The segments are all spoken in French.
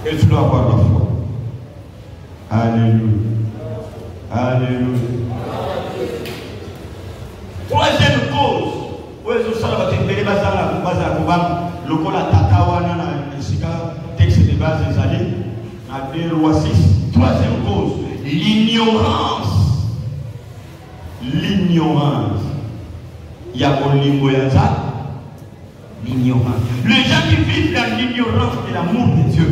Et tu dois avoir la foi. Alléluia. Alléluia. Troisième cause. Oui, je sais que les bases le cola tatawana na sika texte de base des alliés à 2 Rois 6. Troisième cause, l'ignorance. L'ignorance. Il y a l'ignorance. Les gens qui vivent dans l'ignorance de l'amour de Dieu.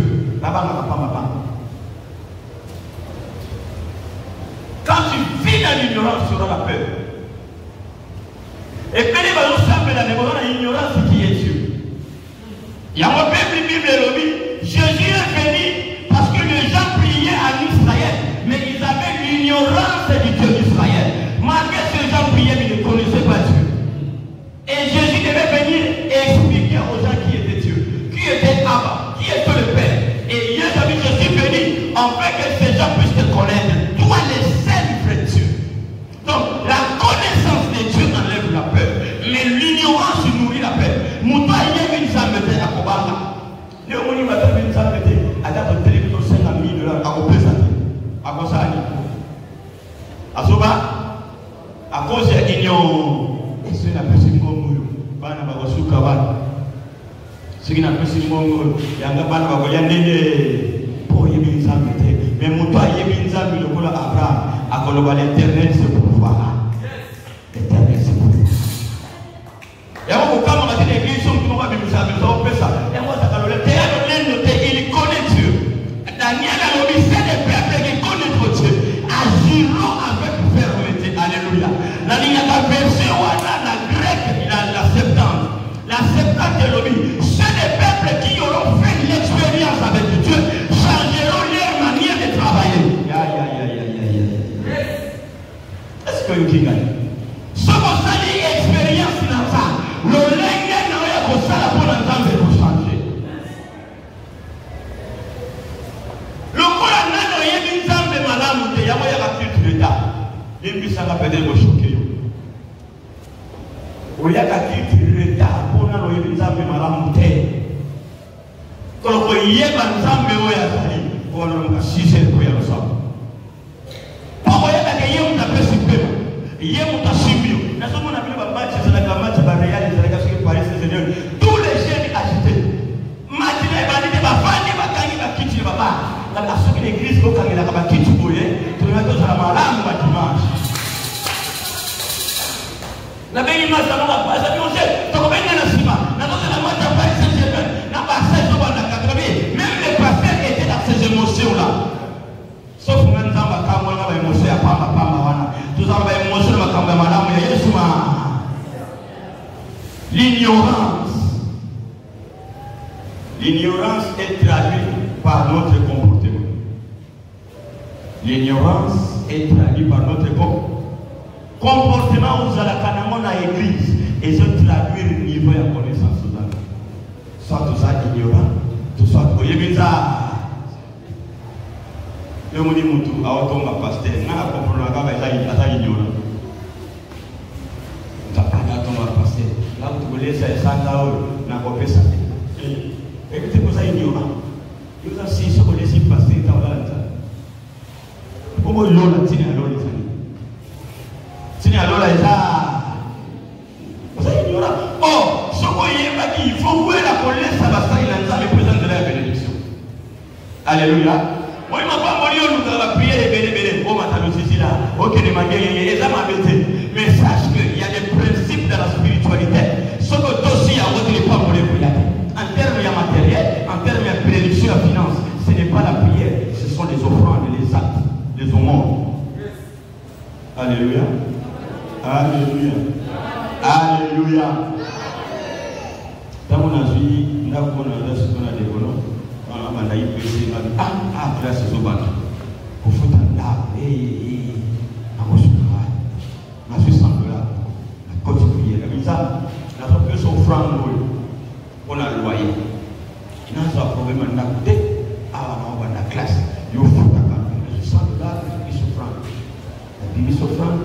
Quand tu vis dans l'ignorance, tu auras la peur. Et quand les gens savent dans l'ignorance qui est Dieu. Il y a un peuple Bible et lobby. Jésus est venu parce que les gens priaient en Israël, mais ils avaient l'ignorance du Dieu d'Israël. Malgré que ces gens priaient, mais ils ne connaissaient pas Dieu. Et Jésus devait venir et expliquer aux gens qui était Dieu, qui était Abba, qui était le Père. Et hier, je suis venu en fait que ces gens puissent te connaître. Toi, les seul vrai Dieu. Donc, la connaissance de Dieu enlève la peur, mais l'ignorance nourrit la peur. Mouta y une zambete à Kobara. Le moni m'a fait une zambete à date de télévision $50,000 à Opesati. À Kosani. À Soba. À cause de l'ignorance. C'est la personne comme bana bagosuka bana. Ce qui n'a pas si mongo. Yanga bana bagoyandende. Pour yebi zambete. Mais Mouta yebi zambete le kola Abraham. À Koloba l'internet c'est pour voir. L'internet c'est pour voir. Et on va quand même l'église, on va bien ça. Et moi, ça va le il connaît Dieu. Daniel a dit c'est des peuples qui connaissent Dieu. Agirons avec fermeté. Alléluia. La ligne de la version, la grecque, la septante. La septante de l'obéi. C'est des peuples qui auront fait l'expérience avec Dieu, changeront leur manière de travailler. Est-ce que vous gagnez? Ce qu'on s'allie expérience dans ça. Le lenge n'a pas ça pour l'entendre pour changer. Le Coran n'a pas été ensemble madame de Yamoya la culture d'État. Les puissants la pédale vont choquer. Il y a la culture d'État pour n'a pas été ensemble madame de. Quand il y a ensemble il y a sali pour le sujet pour y aller ensemble. Pourquoi il y a la guerre on appelle super. Il y a mon tachibio. Nous sommes en appel à match, c'est la match à Réal, c'est la question de Paris Saint-Germain. Tous les jeunes agités. Maintenant, il va dire, va faire, va gagner, va quitter, va pas. La nation de l'église, va gagner, va quitter, tu vas tous à la malade, va dimanche. La belle image, ça va pas, ça va manger. Tu vas venir dans le ciment. La nation de la match à Paris Saint-Germain. N'a pas 16 ans, la 80. Même les pasteurs étaient dans ces émotions-là. Sauf que maintenant, on va avoir une émotion à Pamba. Tout ça va être émotion à Pamba, madame, il y a l'ignorance. L'ignorance est traduite par notre comportement. L'ignorance est traduite par notre comportement. Vous allez à l'église et se traduire le niveau de connaissance. Soit tout ça ignorant, tout ça vous voyez bizarre. Le monde dit Moutou, à autant ma pasteur, n'a pas compris la gamme, il est ignorant. Tu n'as pas d'attendre ma pasteur. Là où tu voulais, c'est ça, là où n'a pas fait ça. Et que tu es ça ignorant. Tu as si ce que les pasteur, tu as là. Pourquoi l'eau là, tu n'as l'eau les amis? Tu n'as l'eau là, vous êtes ignorant. Oh, ce qu'on y est, il faut voir la colère, ça va ça, il a le président de la bénédiction. Alléluia. Moi, je ne vais pas mourir, nous allons prier les béné. Oh, ma table ici là. Ok, les maguets, ça m'a bêté. Mais sache qu'il y a des principes dans la spiritualité. Ce que dossier a votre n'est pas mourir pour y aller. En termes de matériel, en termes de bénédiction à finance, ce n'est pas la prière, ce sont les offrandes, les actes, les aumônes. Alléluia. Alléluia. Alléluia. Dans mon avis, nous avons ce qu'on a développé. Grâce au bac. Au foot en là, à $100, la côte prière. Comme ça, la propre offrande, on a le loyer. Il y a un problème en acte, à la classe. Il faut $100, il s'offrande. La Bible s'offrande,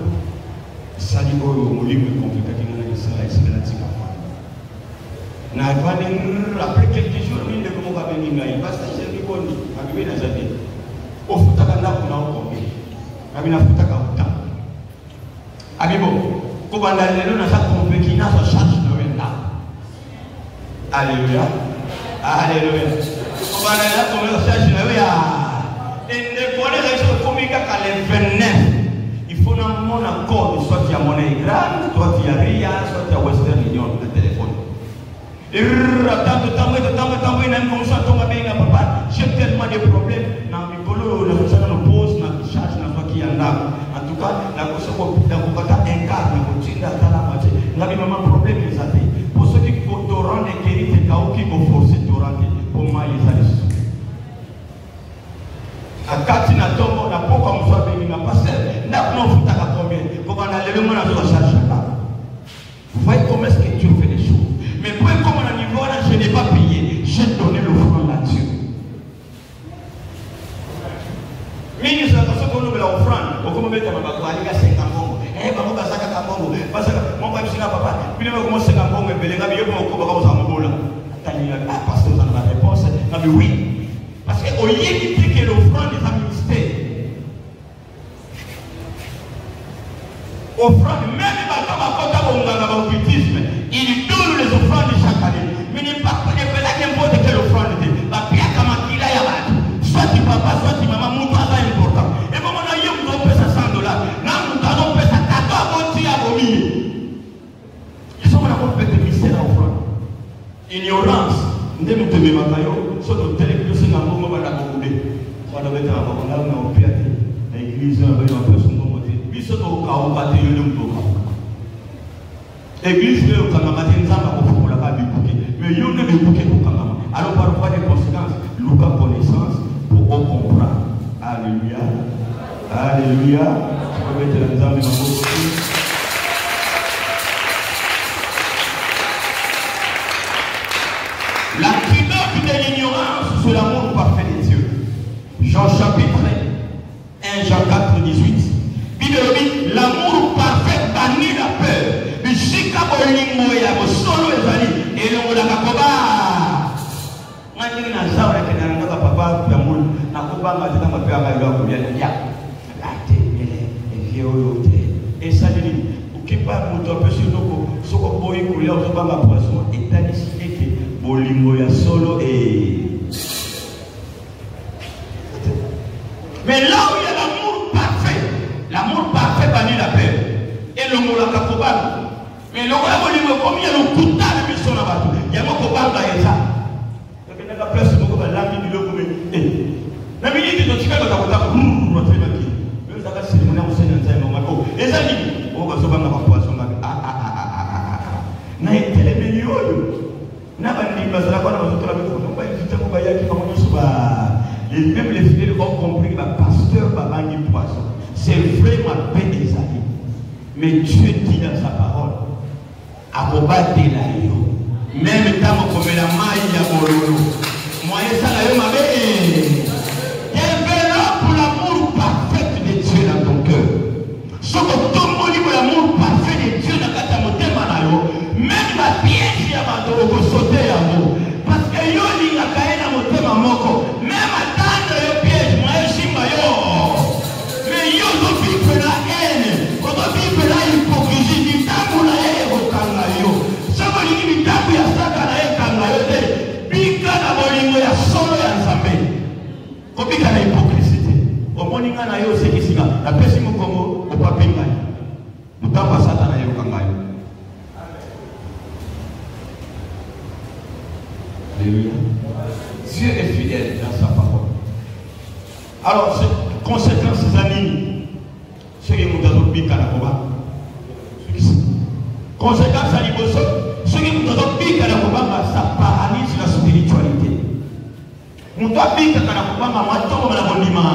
ça dit au livre compliqué qui est ça, c'est la tique. Après quelques jours, il ne peut pas venir. Il va s'agir de quoi? Il va venir dans sa vie. Au foot, il y a un peu. Il y a un peu. Amigo, comment on a compris qu'il a sa charge de maintenant. Alléluia. Alléluia. Comment on a compris sa charge de maintenant. Et ne connaît pas comment il y a les 29. Il faut un accord. Soit il y a monnaie grande, soit il y a RIA, soit il y a Western Union, le téléphone. Et j'ai tellement de problèmes. En tout cas, la pour ceux qui vont te rendre qui vont forcer te rendre pour moi, vous voyez comment est-ce que Dieu fait les choses. Mais pour comme on a niveau là, je n'ai pas payé, j'ai donné l'offrande à Dieu. Ministre, parce qu'on nous met l'offrande, on commence à mettre ma bague, il y a 50 bongo. Eh, maman, ça a 50 bongo. Parce que mon père, c'est là, papa. Puis il va commencer à 50 bongo, et les gars, ils vont commencer à me voler. Ah, parce que vous avez la réponse. Mais oui. Parce qu'au lieu de dire que l'offrande est un ministère, offrande, même il donne les offrandes chaque année. Mais n'est pas n'importe quelle offrande. Soit tu papa, soit tu maman, mon papa est important. Et comme on a eu un peu ça $100, là, nous avons fait ça 14 à vomi. Ils sont en fait des mystères à offrande. Ignorance. Nous devons te mettre à l'eau, soit au téléphone, c'est un moment où on va couper. On va mettre en pied. L'église, on va mettre en place. Ils sont au cas où on va te donner un peu. L'église, quand on a dit qu'on ne l'a pas bouqué. Mais il y a un bouquet pour quand même. Alors, parfois, des conséquences, nous avons connaissance pour qu'on comprenne. Alléluia. Alléluia. Je peux mettre la maison de ma bouche. L'antidote de l'ignorance sur l'amour parfait de Dieu. Jean chapitre 1, Jean 4, 18. Bible dit l'amour parfait bannit la peur. Bishika bolingo ya bosolo ezali elongo la kakoba. Ngani na sawa na kina ngaka papa yamun na kubanga tena mapya ngayo ko ya. Late ele evio yote. Esalini ukipa muto pesi ndoko soko boyi kulia uzobanga poisson etanisike ke bolingo ya solo Mais là où il y a l'amour parfait bannit la paix. Et le mot la kakoba. Mais le roi bolingo comme il y a le coup de mission là bas. Il y a mon copain là et ça. Donc il y a la place beaucoup de l'ami du logo mais. La minute de Chicago ta kota notre maki. Même ça va c'est mon ancien enseignement mako. Et ça dit on va se vendre par poisson là. Na itele milioni. Na bandi bazala kwa na watoto la miko. On va inviter mon bayaki comme on se va. Même les fidèles ont compris que le pasteur va vendre poisson. C'est vrai ma paix des amis. Mais Dieu dit dans sa parole, Aboba de la yo. Même tant comme la maille à Morolo. Moi, ça la yo ma belle. Développe l'amour parfait de Dieu dans ton cœur. Ce que tout le monde dit l'amour parfait de Dieu dans ta montée manayo. Même la pièce à ma tour pour sauter à vous. Parce que yo li la caille à montée ma moko. Même attendre le piège, moi je suis maillot. Mais yo doit vivre la haine. On doit vivre la hypocrisie. Du temps où la haine au kangayo. Ça va dire du temps où il y a ça dans la haine kangayo. Bika na bolingo ya solo ya nzambe. Ko bika na hypocrisie. Au moninga na yo c'est ici là. La pesi mo Congo au papinga. Mutamba satana yo kangayo. Alléluia. Dieu est fidèle dans sa parole. Alors, conséquence, ces amis, ceux qui nous ont dit qu'à la Koba, conséquence à l'Iboso, ceux qui nous ont dit qu'à la Koba, ça paralyse la spiritualité. Nous avons dit qu'à la Koba, ma tombe la bonima.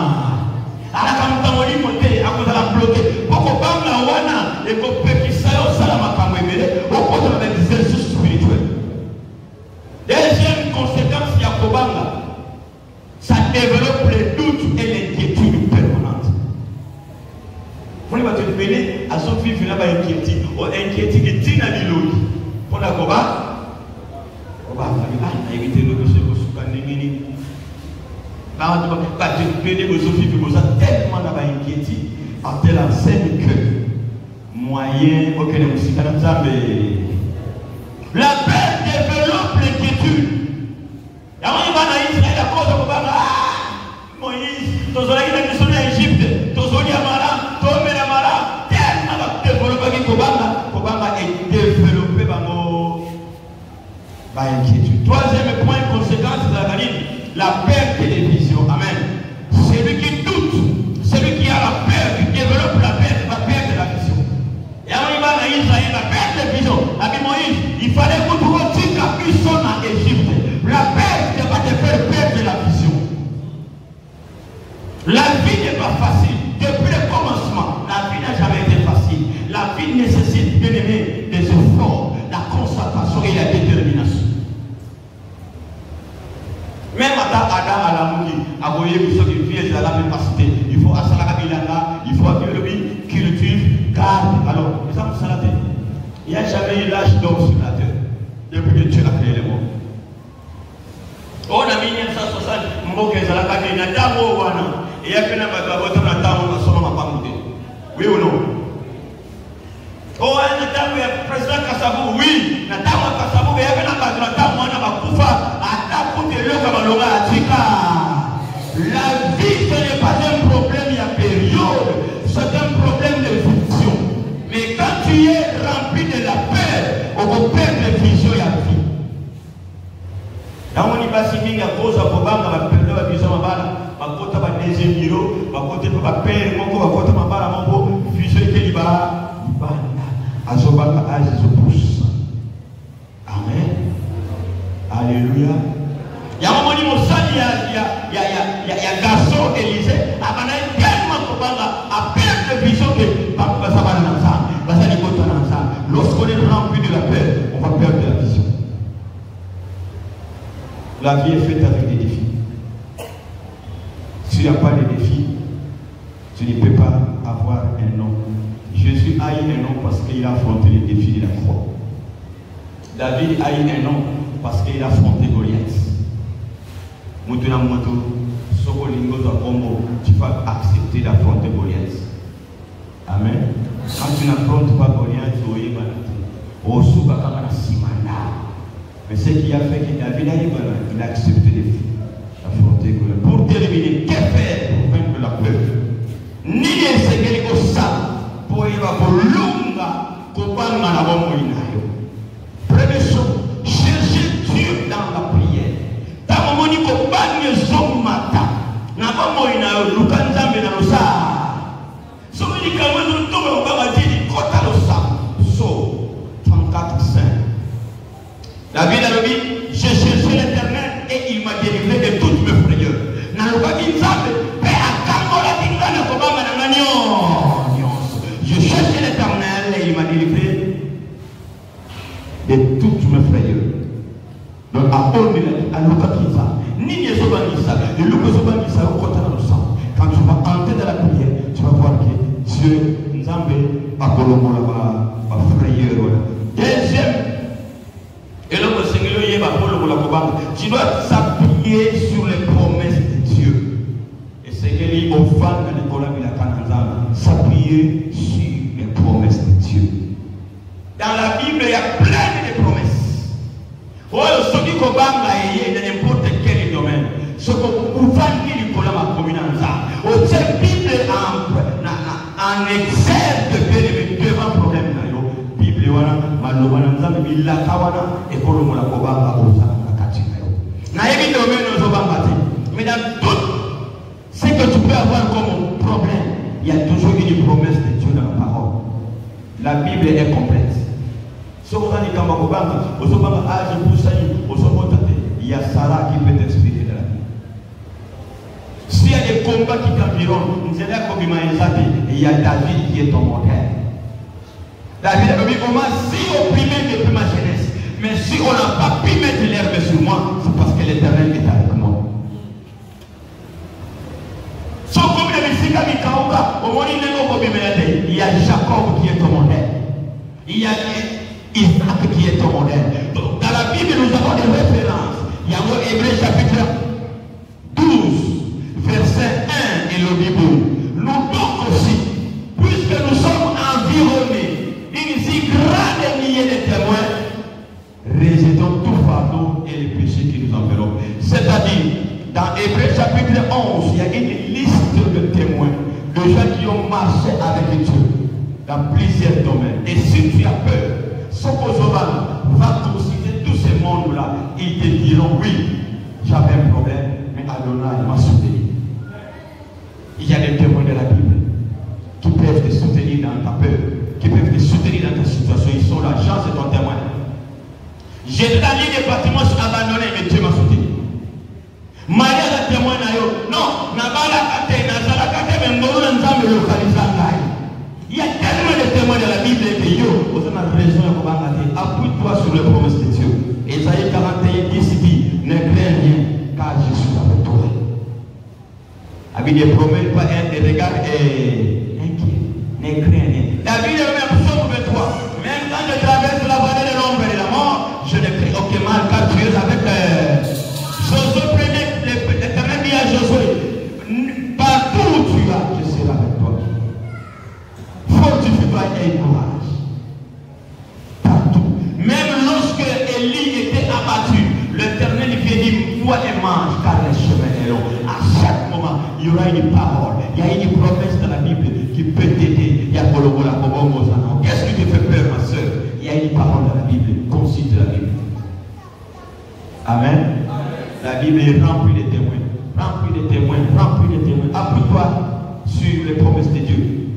À la Kamtamoli monté, à cause de la bloquée. Pourquoi pas la Wana et qu'on peut qu'il s'aille au Salama Kamwemele, au contre des exercices spirituels. Deuxième conséquence, il y a Kobanga. Ça développe les doutes et l'inquiétude permanente. Vous voulez te demander à son fils, il n'a pas inquiétude. Ou inquiétude, il dit à l'île. Pour la Koba, tellement d'inquiétude à telle enseigne que moyen aucun musique la paix développe l'inquiétude. Il y a un Israël à cause de Moïse, tu as une mission en Égypte, tu as une mara, tu as une mara, tellement développé Kobanga est développé par l'inquiétude. Troisième point, conséquence de la Galilée, la perte de vision. Amen. Celui qui doute, celui qui a la peur, qui développe la perte, va perdre la vision. Et à Israël, la perte de vision. Avec Moïse, il fallait que tu retires la mission en Égypte. La perte va te faire perdre la vision. La vie n'est pas facile. Depuis le commencement, la vie n'a jamais été facile. La vie nécessite, bien aimé, des efforts, la concentration et la détermination. Même Adam à la mouille, à voyer que ceux qui viennent à la même capacité, il faut Asala Bilanga, il faut que lui cultive, garde. Alors, les hommes salatés, il n'y a jamais eu l'âge d'homme sur la terre, depuis que Dieu a créé le monde. On a mis 1960, Mboke Zalakane, Natamo Wana, et il y a fait un bagage, Natamo, Nasoma Pamoudé. Oui ou non? Oh, Natamo, le président Kassabou, oui, Natamo Kassabou, il y avait un bagage, Natamo, Kufa. La vie, ce n'est pas un problème, il y a période, c'est un problème de vision. Mais quand tu es rempli de la peur, on peut perdre la vision et la vie. Dans mon imbasi, il y a cause à Bobanga, la peur, la vision, ma côte à deuxième bureau, ma côte à père, mon côté à ma bala, mon vision qui est libre, à Zobanga, à Zopus. Amen. Alléluia. Il y a un moment où il y a garçon Élysée, il tellement à perdre de vision que ça va dans ça. Lorsqu'on est rempli de la paix, on va perdre la vision. La vie est faite avec des défis. S'il n'y a pas de défis, tu ne peux pas avoir un nom. Jésus a eu un nom parce qu'il a affronté les défis de la croix. David a eu un nom parce qu'il a affronté Goliath. Tu vas accepter d'affronter Goliath. Amen. Quand tu n'affrontes pas Goliath, mais ce qui a fait que David il a accepté d'affronter Goliath. Pour terminer, que faire pour vaincre la peur? Ni les séquelles au sang pour y avoir longa pour la première chose, chercher Dieu dans la prière. Dans mon niveau, pas de son matin. N'a pas moyen de l'oukanzambe dans le sang. Si on dit que nous tombe, on va dire kota le sang. So 34:5. David a dit, j'ai cherché l'Éternel et il m'a délivré de toutes mes frayeurs. N'a le pas dit ça, mais à quand la tingana comment m'ananion. Je cherchais l'Éternel et il m'a délivré de toutes mes frayeurs. Donc à Lukakiza, ni les Obanisa, les Lukasobangisa au côté de le sang. Quand tu vas entrer dans la prière, tu vas voir que Dieu nous a mis à Colombo là-bas, à frayeur. Deuxième, et là, le Seigneur y est à Colombo là-bas. Tu dois s'appuyer sur les promesses de Dieu. Et c'est qu'il y a au fan de Nicolas Milakananza, s'appuyer sur les promesses de Dieu. Dans la Bible, il y a plein de promesses. Ce qui est dans n'importe quel domaine, ce que vous pouvez dire pour la communauté, au sein Bible en exergue devant problème. Bible, Bible, et pour le mais dans tout ce que tu peux avoir comme problème, il y a toujours une promesse de Dieu dans la parole. La Bible est complète. Il y a Sarah qui peut t'inspirer de la vie. S'il y a des combats qui t'environnent, il y a David qui est ton modèle. David a dit, si opprimé depuis ma jeunesse, mais si on n'a pas pu mettre l'herbe sur moi, c'est parce que l'Éternel est avec moi. Il y a Jacob qui est ton modèle. Il y a Isaac qui est ton modèle. Donc, dans la Bible, nous avons des références. 11, il y a une liste de témoins, de gens qui ont marché avec Dieu dans plusieurs domaines. Et si tu as peur, Sokozoban va considérer tous ces mondes-là. Ils te diront oui, j'avais un problème, mais Adonai m'a soutenu. Il y a des témoins de la Bible qui peuvent te soutenir dans ta peur, qui peuvent te soutenir dans ta situation. Ils sont là. Jean, c'est ton témoin. J'étais dans l'île des bâtiments abandonnés, mais Dieu m'a soutenu. Maria est témoin. Non, il y a tellement de témoins de la Bible que yo, vous avez raison de vous appuie-toi sur les promesses de Dieu. Ésaïe 41, 10 dit, ne crains rien, car je suis avec toi. Avec des promesses, pas un des regards inquiet. Ne crains rien. David est même psaume 23. Même quand je traverse la vallée de l'ombre et de la mort, je ne crains aucun mal, car tu es avec Josué, l'Éternel dit à Josué, partout où tu vas, je serai avec toi. Fortifie-toi et courage. Partout. Même lorsque Élie était abattu, l'Éternel vient dire, vois et mange, car le chemin est long. À chaque moment, il y aura une parole, il y a une promesse dans la Bible qui peut t'aider. Il y a qu'est-ce qui te fait peur, ma soeur? Il y a une parole dans la Bible, consulte la Bible. Amen. La Bible est remplie de témoins, remplie de témoins, remplie de témoins. Appuie-toi sur les promesses de Dieu.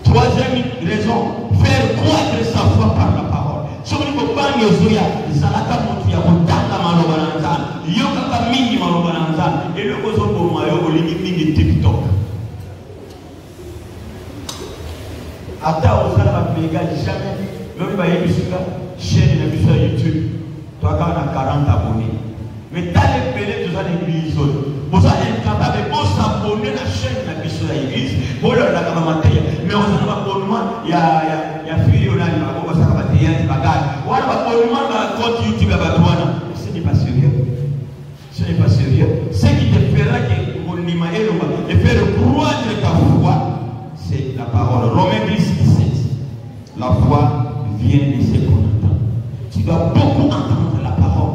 Troisième raison, faire croître sa foi par la parole. Si on ne peut pas y aller, Zalaka Motuya, Motaka Malobananza, Yokaka Mingi Malobananza, et le Kozo pour Mayo, Olimi TikTok. Ata Osala va péga jamais. L'homme va y aller sur la chaîne de sur YouTube. Toi, quand on a 40 abonnés. Mais dans les pélés, tu as l'église. Vous êtes incapable de s'abonner à la chaîne de la mission de l'église. Vous avez la caméra. Mais on a un abonnement. Il y a fille, on a un abonnement. On a un abonnement dans le compte YouTube. Ce n'est pas sérieux. Ce n'est pas sérieux. Ce qui te fera que mon numéro et faire croître ta foi, c'est la parole. Romains 10, 17. La foi vient de ce qu'on entend. Tu dois beaucoup entendre la parole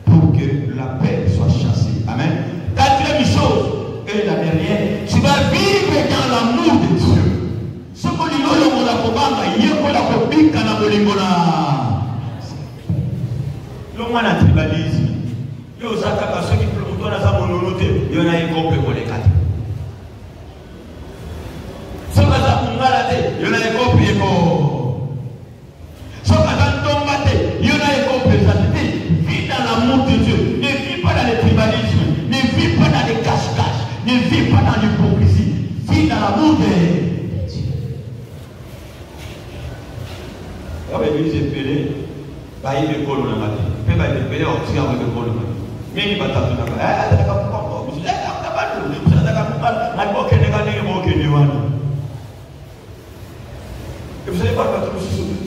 pour que la paix soit chassée. Amen. Quatrième chose, et la dernière, tu vas vivre dans l'amour de Dieu. Ce que nous avons la cobanga, il y a la copie dans la bolimona. L'homme a un tribalisme. Il y a aussi ceux qui plomb dans sa mononoté. Il y en a un groupe pour les quatre. Ceux qui ont il y en a un groupe pour il y en a un groupe vis dans l'amour de Dieu. Ne vis pas dans le tribalisme. Ne vis pas dans les cache-cache. Ne vis pas dans l'hypocrisie. Vis dans l'amour de Dieu. Quand l'église est pelée, il y a des cols dans la matin. Il y a des pelés, on tire avec des cols dans la matin. Mais il va taper dans la matin. Vous savez pas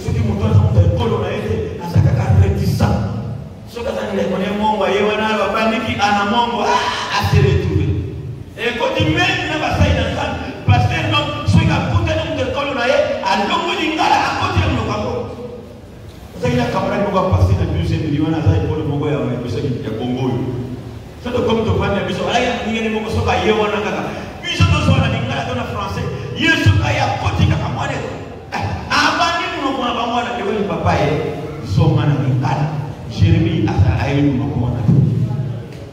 ceux qui m'ont donné des cols dans la matin, à sa caca réticent. Ceux qui ont dit qu'on est mongo, il y a un bandit qui a un mongo, à se retrouver. Et quand il met une bataille dans ça, parce que ceux qui ont coûté des cols dans la matin, à l'homme de l'ingala, à côté de nos campos. Vous savez, la camarade va passer dans le deuxième million, à la pour le mongo, et à la personne qui a Congo. C'est comme tu vois, il y a des gens qui ont mongo, qui ont un caca. Puis je dois voir l'ingala dans le français. Il y a ceux qui ont un côté qui a camarade. Papa Jérémie a eu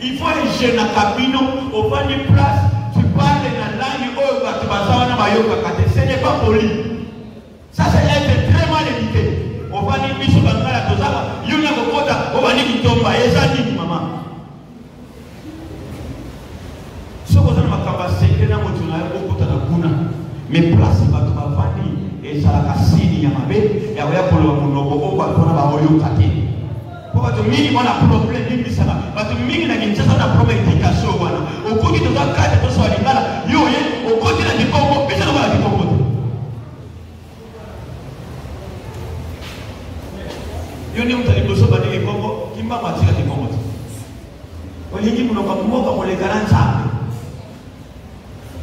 il faut un jeune à cabine au bas de place. Tu parles dans la langue ce n'est pas poli. Ça c'est être très mal éduqué. Au bas de biso bangala tozala yuna kokota au bas de kitomba ezali maman. Ce que ça m'a capacité na motuna okota na kuna. Mais place ba to bavandi ezala kasini ya mabe ya oya polo monoko okwa kona ba oyo kate. Pour que mingi on a problème mingi ça va. Tu mingi na kinshasa na problème d'éducation wana. Okoki to ka kate to so alingala yo ye okoti na kikombo pesa na ba kikombo. Yo ni mtali boso ba ni kikombo kimba matika kikombo. Olingi munoka mwoka mo le garanza.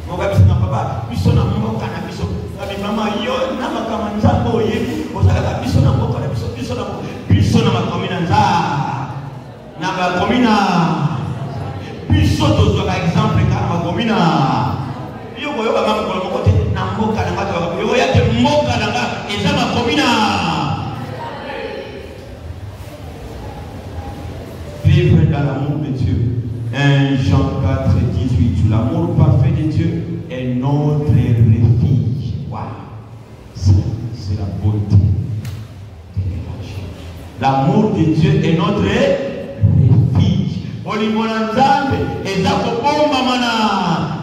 Moga bisana papa biso na mwoka na biso. Abi mama yo na makama nzambo ye osaka biso na mwoka na biso na biso na makomina nza na makomina biso biso par exemple quand ma commune yo ko yo ba ma ko côté na mboka na bato yo ya te mboka na nga eza ma commune vivre dans l'amour de Dieu. 1 Jean 4, 18. L'amour parfait de Dieu est notre refuge. Wow. C'est la beauté de l'évangile. L'amour de Dieu est notre refuge. Olimona nzambe eza kobomba mana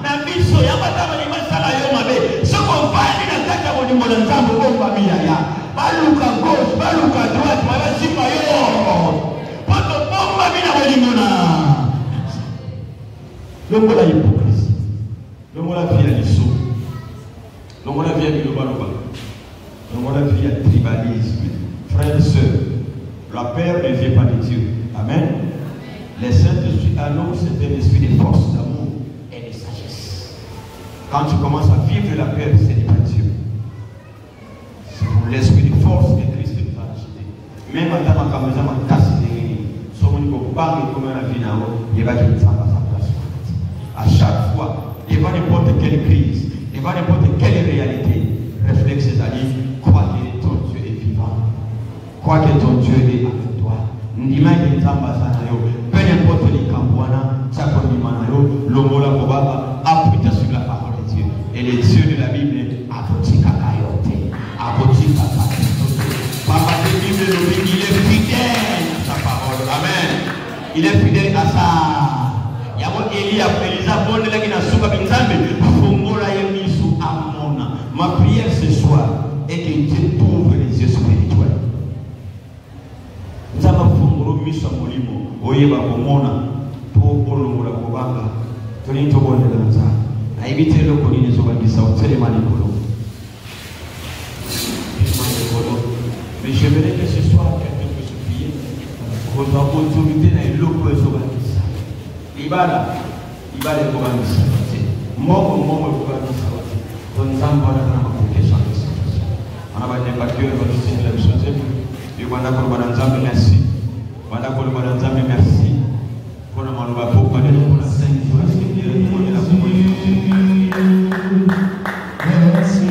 na biso ya batama ni masala yo mabe soko vani na kaka olimona nzambe bomba bilaya baluka gauche baluka droite mabasima yo poto bomba bina olimona longo la hypocrisie longo la vie à l'issue longo la vie à bilobaloba longo la vie à tribalisme. Frères et sœurs, la peur ne vient pas de Dieu. Amen. Les Saint-Esprit à nous, c'est un esprit de force, d'amour et de sagesse. Quand tu commences à vivre la peur, ce n'est pas Dieu. C'est pour l'esprit de force que Christ nous a acheté. Même à ta maison, à ta cité, si on ne pas comme la vie, il va qu'il s'en passe à place. À chaque fois, devant n'importe quelle crise, devant n'importe quelle réalité, réflexe, c'est-à-dire, crois que ton Dieu est vivant. Crois que ton Dieu est avec toi. Peu importe les campouana, l'omola kobaba, appuie sur la parole de Dieu. Et les dieux de la Bible, abotika kayote, abotika kayote. Papa de Bible, il est fidèle à sa parole. Amen. Il est fidèle à ça. Yabo Elia, Elisa, bonne la guina souka binzambe, fongola yemisu amona. Ma prière ce soir est que Dieu t'ouvre les yeux spirituels. Nzamba funguro miso mulimo oyeba komona to olongola kobanga toni to bonela nza ayibite loko nini zo bandisa otele manikolo mais je verrai que ce soir quelqu'un peut se prier pour autorité na loko zo bandisa ibada ko bandisa moko ko bandisa to nzamba na makokesha ana ba ne bakio ba tsi la chose. Et voilà pour Madame Nzambe, merci. Voilà pour Madame Nzambe, merci. Pour le Maloba, pour la Sainte, pour la Sainte, pour la merci Jésus. Merci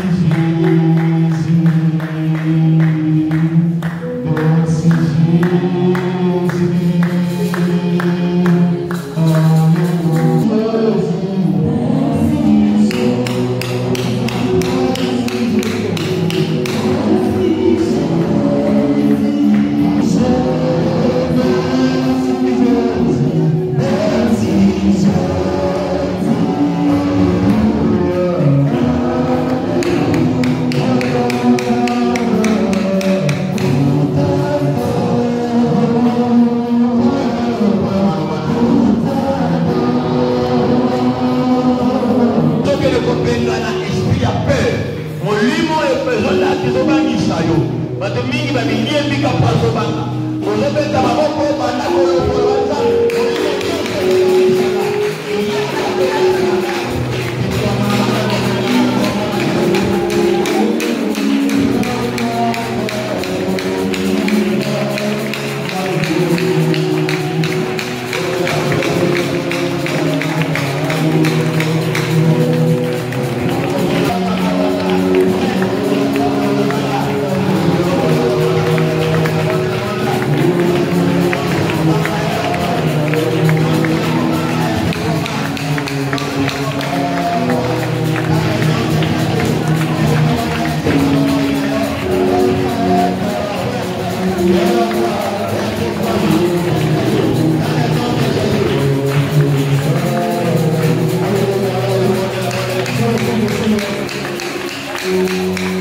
Thank you.